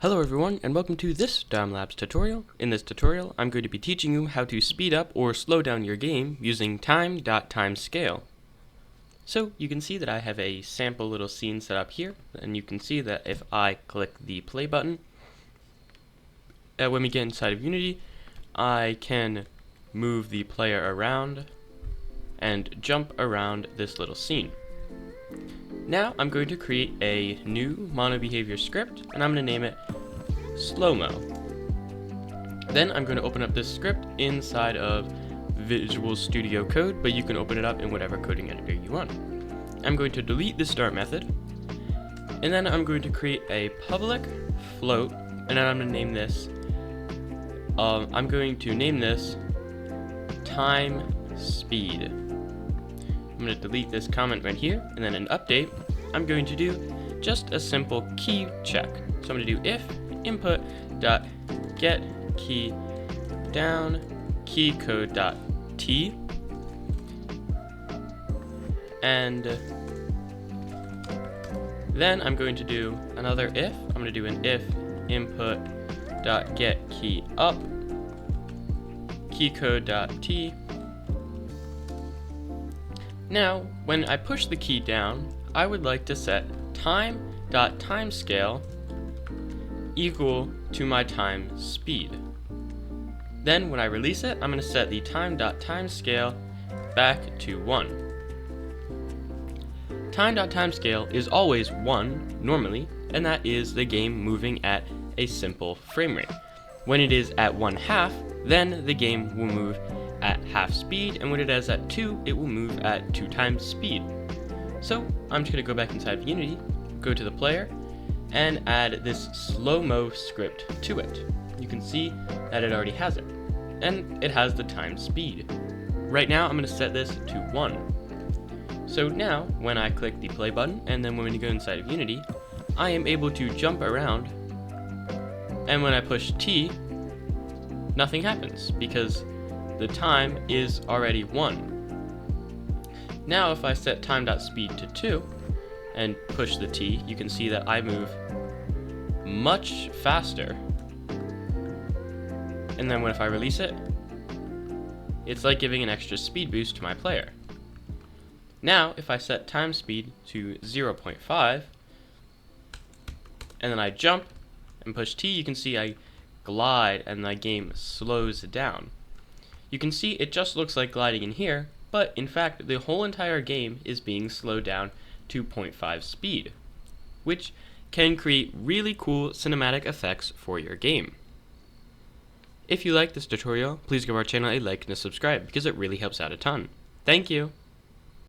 Hello everyone, and welcome to this Time-lapse tutorial. In this tutorial, I'm going to be teaching you how to speed up or slow down your game using Time.timeScale. So you can see that I have a sample little scene set up here, and you can see that if I click the play button, when we get inside of Unity, I can move the player around and jump around this little scene. Now I'm going to create a new mono-behavior script, and I'm going to name it Slow-Mo. Then I'm going to open up this script inside of Visual Studio Code, but you can open it up in whatever coding editor you want. I'm going to delete the start method, and then I'm going to create a public float, and then I'm going to name this time speed. I'm going to delete this comment right here, and then in update, I'm going to do just a simple key check. So I'm going to do if input.get key down keycode.t, and then I'm going to do another if. I'm going to do an if input.get key up keycode.t. Now, when I push the key down, I would like to set Time.timeScale equal to my time speed. Then when I release it, I'm going to set the Time.timeScale back to 1. Time.timeScale is always 1 normally, and that is the game moving at a simple frame rate. When it is at 1/2, then the game will move at half speed, and when it is at 2, it will move at 2 times speed. So I'm just going to go back inside of Unity, go to the player, and add this slow-mo script to it. You can see that it already has it, and it has the time speed. Right now I'm going to set this to 1. So now when I click the play button, and then when we go inside of Unity, I am able to jump around, and when I push T, nothing happens because the time is already 1. Now if I set time.speed to 2 and push the T, you can see that I move much faster. And then if I release it, it's like giving an extra speed boost to my player. Now if I set time speed to 0.5 and then I jump and push T, you can see I glide and my game slows down. You can see it just looks like gliding in here, but in fact the whole entire game is being slowed down to 0.5 speed, which can create really cool cinematic effects for your game. If you like this tutorial, please give our channel a like and a subscribe because it really helps out a ton. Thank you!